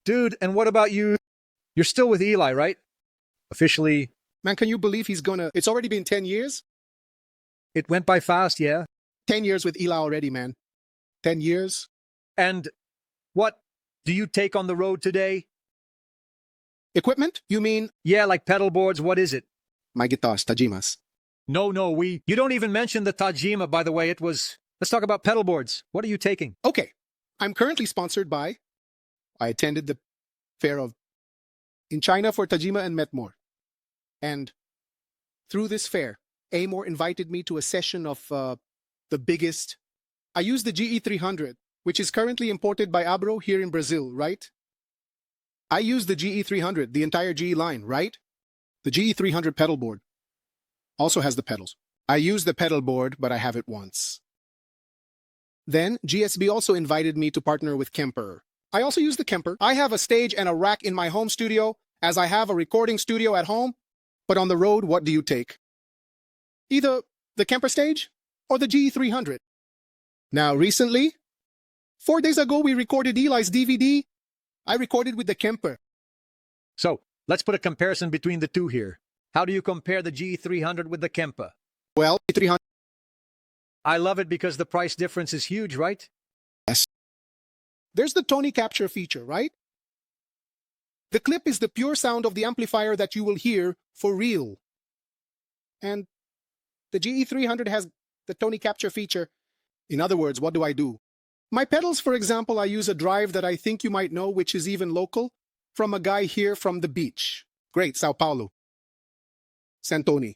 Dude, and what about you? You're still with Eli, right? Officially. Man, can you believe it's already been 10 years? It went by fast, yeah? 10 years with Eli already, man. 10 years. And what do you take on the road today? Equipment? You mean? Yeah, like pedal boards, what is it? My guitars, Tajimas. No, you don't even mention the Tajima, by the way. Let's talk about pedal boards. What are you taking? Okay. I'm currently sponsored by, I attended the fair in China for Tajima and met more. And through this fair, Amor invited me to a session of the biggest. I used the GE300, which is currently imported by Abro here in Brazil, right? I used the GE300, the entire GE line, right? The GE300 pedal board also has the pedals. I use the pedal board, but I have it once. Then GSB also invited me to partner with Kemper. I also use the Kemper. I have a stage and a rack in my home studio, as I have a recording studio at home. But on the road, what do you take? Either the Kemper stage or the GE300. Now, recently, 4 days ago, we recorded Eli's DVD. I recorded with the Kemper. So, let's put a comparison between the two here. How do you compare the GE300 with the Kemper? Well, GE300. I love it because the price difference is huge, right? Yes. There's the Tony capture feature, right? The clip is the pure sound of the amplifier that you will hear for real. And the GE300 has the Tony capture feature. In other words, what do? My pedals, for example, I use a drive that I think you might know, which is even local, from a guy here from the beach. Great, Sao Paulo. Santoni.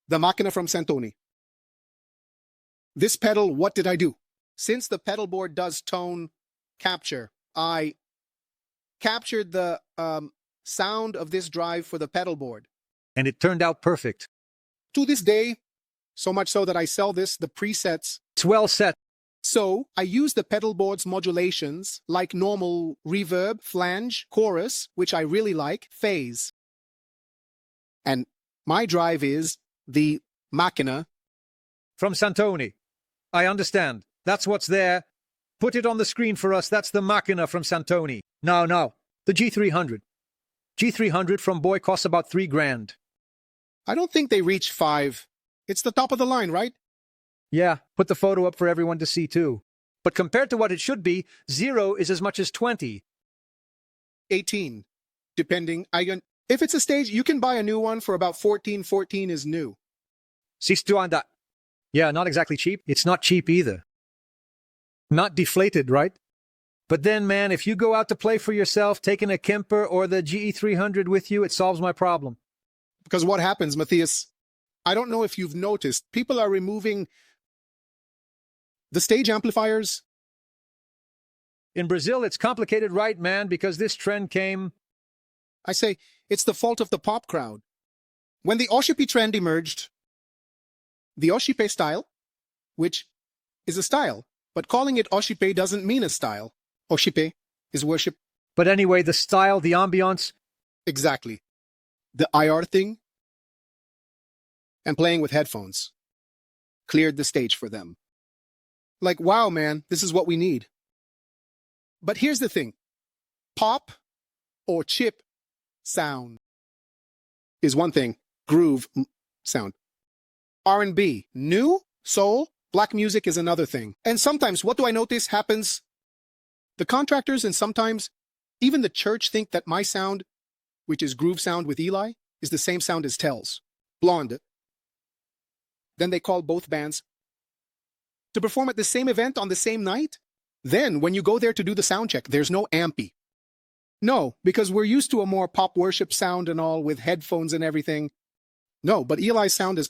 The Macchina from Santoni. This pedal, what did I do? Since the pedal board does tone capture, I captured the sound of this drive for the pedal board. And it turned out perfect. To this day, so much so that I sell the presets. It's well set. So I use the pedal board's modulations like normal reverb, flange, chorus, which I really like, phase. And my drive is the Macchina. From Santoni. I understand. That's what's there. Put it on the screen for us. That's the Macchina from Santoni. No. The G300. G300 from Boy costs about $3,000. I don't think they reach 5. It's the top of the line, right? Yeah, put the photo up for everyone to see too. But compared to what it should be, 0 is as much as 20. 18. Depending. If it's a stage, you can buy a new one for about 14. 14 is new. $600. Yeah, not exactly cheap. It's not cheap either. Not deflated, right? But then, man, if you go out to play for yourself, taking a Kemper or the GE300 with you, it solves my problem. Because what happens, Mateus? I don't know if you've noticed, people are removing the stage amplifiers. In Brazil, it's complicated, right, man? Because this trend came... I say, it's the fault of the pop crowd. When the Oshipe trend emerged, the Oshipe style, which is a style, but calling it Oshipe doesn't mean a style. Oshipe is worship. But anyway, the style, the ambiance... Exactly. The IR thing and playing with headphones cleared the stage for them. Like, wow, man, this is what we need. But here's the thing. Pop or chip sound is one thing. Groove sound. R&B, new, soul, black music is another thing. And sometimes, what do I notice happens? The contractors and sometimes even the church think that my sound, which is groove sound with Eli, is the same sound as Tell's. Blonde. Then they call both bands to perform at the same event on the same night. Then, when you go there to do the sound check, there's no ampy. No, because we're used to a more pop worship sound and all with headphones and everything. No, but Eli's sound is...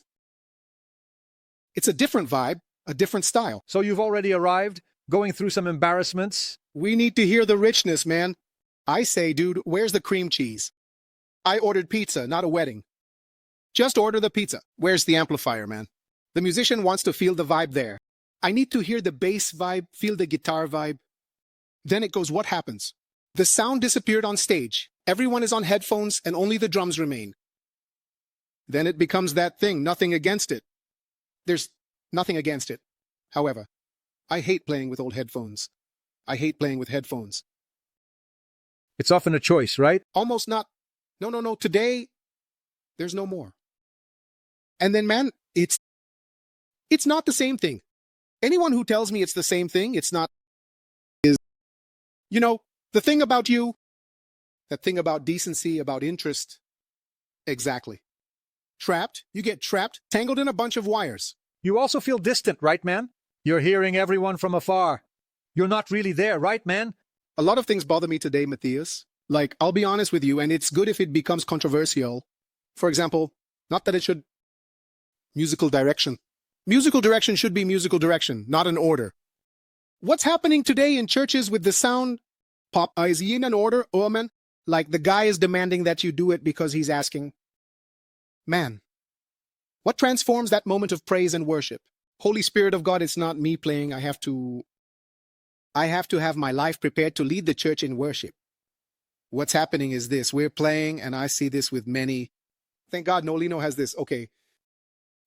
It's a different vibe, a different style. So you've already arrived, going through some embarrassments? We need to hear the richness, man. I say, dude, where's the cream cheese? I ordered pizza, not a wedding. Just order the pizza. Where's the amplifier, man? The musician wants to feel the vibe there. I need to hear the bass vibe, feel the guitar vibe. Then it goes, what happens? The sound disappeared on stage. Everyone is on headphones and only the drums remain. Then it becomes that thing, nothing against it. There's nothing against it. However, I hate playing with old headphones. I hate playing with headphones. It's often a choice, right? Almost not. No. Today, there's no more. And then, man, it's not the same thing. Anyone who tells me it's the same thing, it's not. The thing about you, that thing about decency, about interest. Exactly. Trapped. You get trapped, tangled in a bunch of wires. You also feel distant, right, man? You're hearing everyone from afar. You're not really there, right, man? A lot of things bother me today, Mateus. Like, I'll be honest with you, and it's good if it becomes controversial. For example, not that it should. Musical direction. Musical direction should be musical direction, not an order. What's happening today in churches with the sound? Pop, is he in an order? Oh, man. Like, the guy is demanding that you do it because he's asking. Man, what transforms that moment of praise and worship? Holy Spirit of God, it's not me playing. I have to have my life prepared to lead the church in worship. What's happening is this. We're playing, and I see this with many. Thank God Nolino has this. Okay.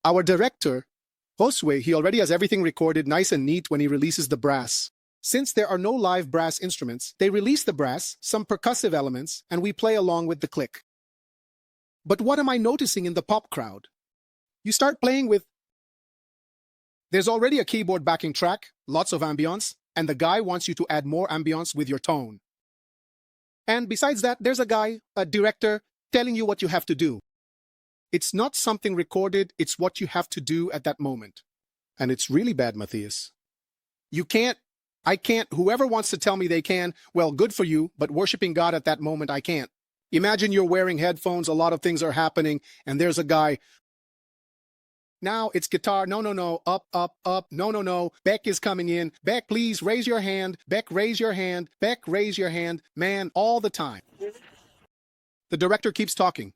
Our director, Josue, he already has everything recorded nice and neat when he releases the brass. Since there are no live brass instruments, they release the brass, some percussive elements, and we play along with the click. But what am I noticing in the pop crowd? You start playing with. There's already a keyboard backing track, lots of ambience, and the guy wants you to add more ambience with your tone. And besides that, there's a director, telling you what you have to do. It's not something recorded, it's what you have to do at that moment. And it's really bad, Matthias. I can't, whoever wants to tell me they can, well, good for you, but worshiping God at that moment, I can't. Imagine you're wearing headphones, a lot of things are happening, and there's a guy. Now it's guitar, no, up, no. Beck is coming in. Beck, please raise your hand. Beck, raise your hand. Beck, raise your hand. Man, all the time. The director keeps talking.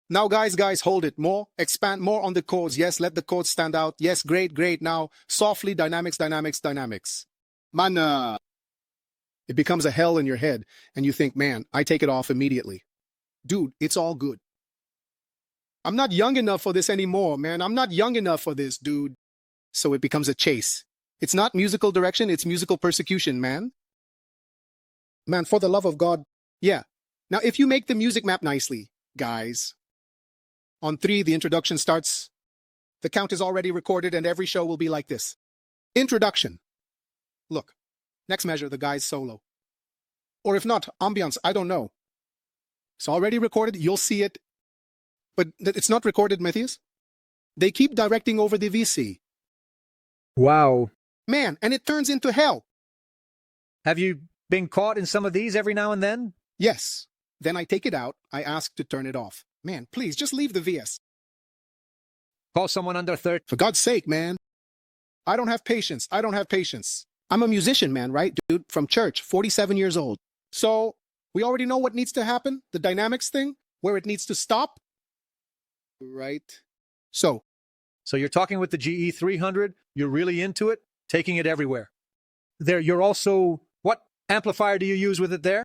Now, guys, hold it. More, expand more on the chords. Yes, let the chords stand out. Yes, great. Now, softly, dynamics. Man, it becomes a hell in your head, and you think, man, I take it off immediately. Dude, it's all good. I'm not young enough for this anymore, man. I'm not young enough for this, dude. So it becomes a chase. It's not musical direction, it's musical persecution, man. Man, for the love of God. Yeah. Now, if you make the music map nicely, guys. On 3, the introduction starts. The count is already recorded, and every show will be like this. Introduction. Look. Next measure, the guy's solo. Or if not, ambiance, I don't know. It's already recorded, you'll see it. But it's not recorded, Matthias. They keep directing over the VC. Wow. Man, and it turns into hell. Have you been caught in some of these every now and then? Yes. Then I take it out, I ask to turn it off. Man, please, just leave the VS. Call someone under 30. For God's sake, man. I don't have patience. I'm a musician, man, right, dude? From church, 47 years old. So, we already know what needs to happen, the dynamics thing, where it needs to stop. Right? So you're talking with the GE 300, you're really into it, taking it everywhere. You're also, what amplifier do you use with it there?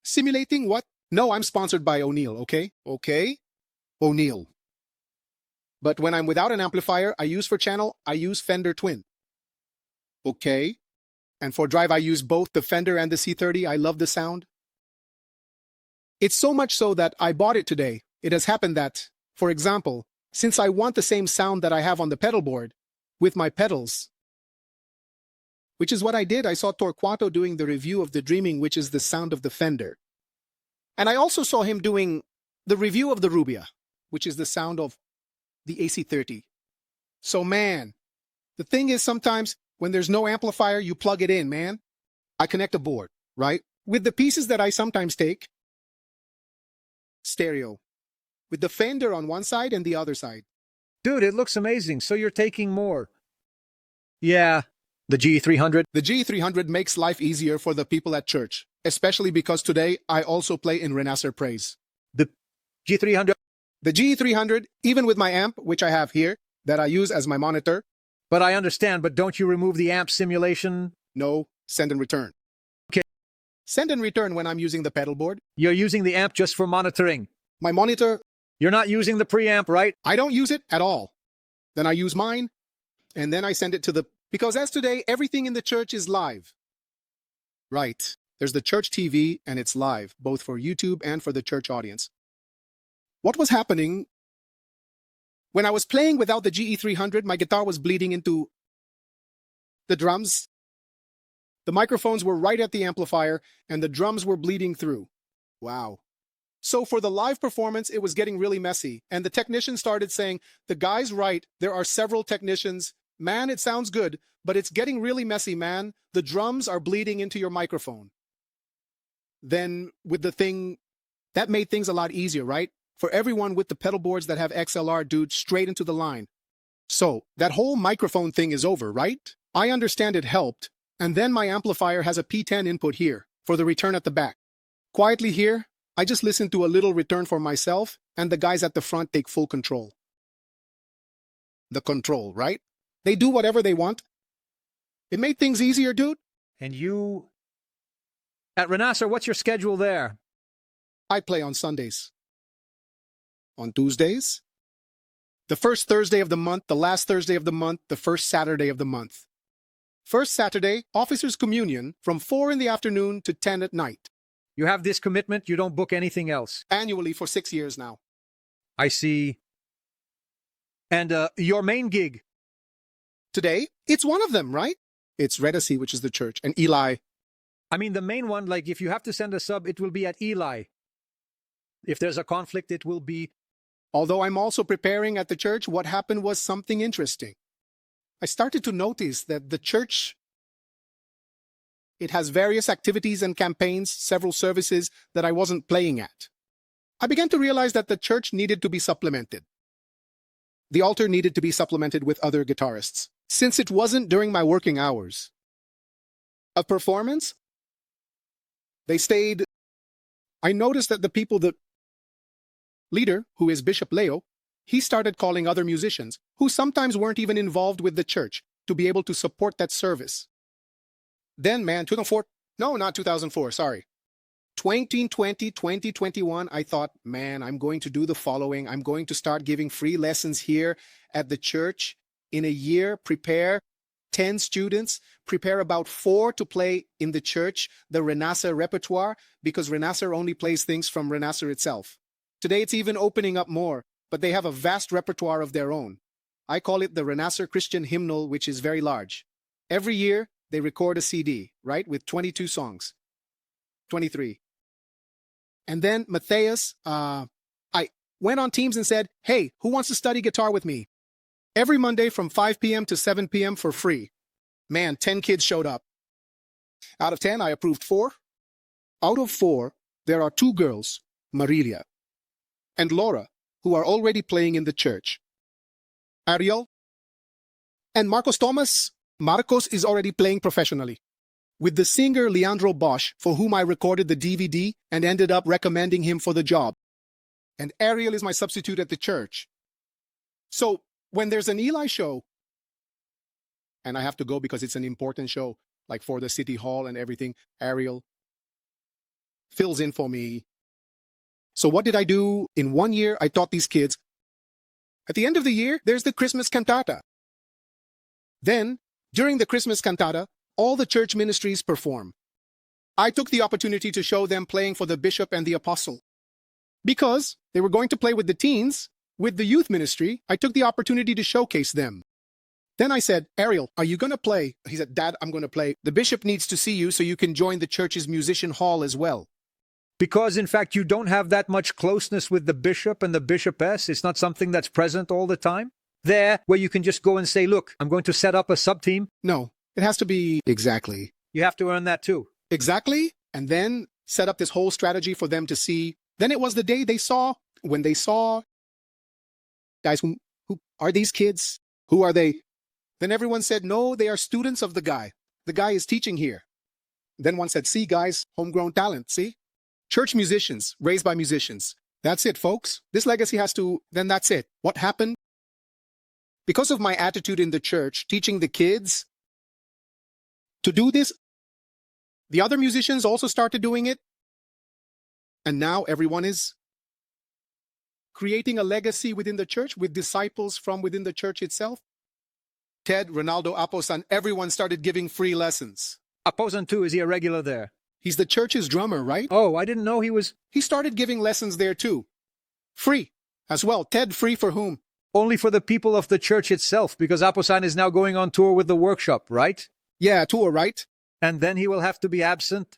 Simulating what? No, I'm sponsored by O'Neill, okay? Okay? O'Neill. But when I'm without an amplifier, I use Fender Twin. Okay? And for drive, I use both the Fender and the C30. I love the sound. It's so much so that I bought it today. It has happened that, for example, since I want the same sound that I have on the pedal board, with my pedals, which is what I did. I saw Torquato doing the review of the Dreaming, which is the sound of the Fender. And I also saw him doing the review of the Rubia, which is the sound of the AC30. So, man, the thing is sometimes when there's no amplifier, you plug it in, man. I connect a board, right? With the pieces that I sometimes take, stereo, with the Fender on one side and the other side. Dude, it looks amazing. So you're taking more. Yeah, the G300. The G300 makes life easier for the people at church, especially because today I also play in Renasser Praise. The G300? The G300, even with my amp, which I have here, that I use as my monitor. But I understand, but don't you remove the amp simulation? No, send and return. Okay. Send and return when I'm using the pedal board. You're using the amp just for monitoring. My monitor. You're not using the preamp, right? I don't use it at all. Then I use mine, and then I send it to the... Because as today, everything in the church is live. Right. There's the church TV, and it's live, both for YouTube and for the church audience. What was happening? When I was playing without the GE300, my guitar was bleeding into the drums. The microphones were right at the amplifier, and the drums were bleeding through. Wow. So for the live performance, it was getting really messy, and the technician started saying, "The guy's right, there are several technicians. Man, it sounds good, but it's getting really messy, man. The drums are bleeding into your microphone." Then with the thing, that made things a lot easier, right? For everyone with the pedal boards that have XLR, dude, straight into the line. So that whole microphone thing is over, right? I understand it helped, and then my amplifier has a P10 input here for the return at the back. Quietly here, I just listen to a little return for myself, and the guys at the front take full control. The control, right? They do whatever they want. It made things easier, dude. And you... At Renasser, what's your schedule there? I play on Sundays. On Tuesdays? The first Thursday of the month, the last Thursday of the month, the first Saturday of the month. First Saturday, Officers' Communion from 4 in the afternoon to 10 at night. You have this commitment, you don't book anything else. Annually for 6 years now. I see. And your main gig? Today, it's one of them, right? It's Redacy, which is the church, and Eli. I mean, the main one, like if you have to send a sub, it will be at Eli. If there's a conflict, it will be... Although I'm also preparing at the church, what happened was something interesting. I started to notice that the church, it has various activities and campaigns, several services that I wasn't playing at. I began to realize that the church needed to be supplemented. The altar needed to be supplemented with other guitarists. Since it wasn't during my working hours of performance, they stayed. I noticed that the leader, who is Bishop Leo, he started calling other musicians, who sometimes weren't even involved with the church, to be able to support that service. Then, man, 2004, no, not 2004, sorry. 2020, 2021, I thought, man, I'm going to do the following. I'm going to start giving free lessons here at the church. In a year, prepare 10 students, prepare about 4 to play in the church, the Renasser repertoire, because Renasser only plays things from Renasser itself. Today, it's even opening up more, but they have a vast repertoire of their own. I call it the Renasser Christian Hymnal, which is very large. Every year, they record a CD, right, with 22 songs. 23. And then Mateus, I went on Teams and said, "Hey, who wants to study guitar with me?" Every Monday from 5 p.m. to 7 p.m. for free. Man, 10 kids showed up. Out of 10, I approved 4. Out of 4, there are 2 girls, Marilia and Laura, who are already playing in the church. Ariel and Marcos Thomas. Marcos is already playing professionally with the singer Leandro Bosch, for whom I recorded the DVD and ended up recommending him for the job. And Ariel is my substitute at the church. So when there's an Eli show, and I have to go because it's an important show, like for the city hall and everything, Ariel fills in for me. So what did I do? In 1 year, I taught these kids. At the end of the year, there's the Christmas cantata. Then, during the Christmas cantata, all the church ministries perform. I took the opportunity to show them playing for the bishop and the apostle. Because they were going to play with the teens, with the youth ministry, I took the opportunity to showcase them. Then I said, "Ariel, are you going to play?" He said, "Dad, I'm going to play. The bishop needs to see you so you can join the church's musician hall as well." Because, in fact, you don't have that much closeness with the bishop and the bishopess. It's not something that's present all the time. There, where you can just go and say, "Look, I'm going to set up a sub-team." No, it has to be exactly. You have to earn that too. Exactly. And then set up this whole strategy for them to see. Then it was the day they saw, when they saw, guys, who are these kids? Who are they? Then everyone said, "No, they are students of the guy. The guy is teaching here." Then one said, "See, guys, homegrown talent, see? Church musicians, raised by musicians. That's it, folks. This legacy has to, then that's it." What happened? Because of my attitude in the church, teaching the kids to do this, the other musicians also started doing it. And now everyone is creating a legacy within the church with disciples from within the church itself. Ted, Ronaldo, Aposan, everyone started giving free lessons. Aposan too, is he a regular there? He's the church's drummer, right? Oh, I didn't know he was... He started giving lessons there too. Free. As well. Ted, free for whom? Only for the people of the church itself, because Apo-san is now going on tour with the workshop, right? Yeah, tour, right? And then he will have to be absent?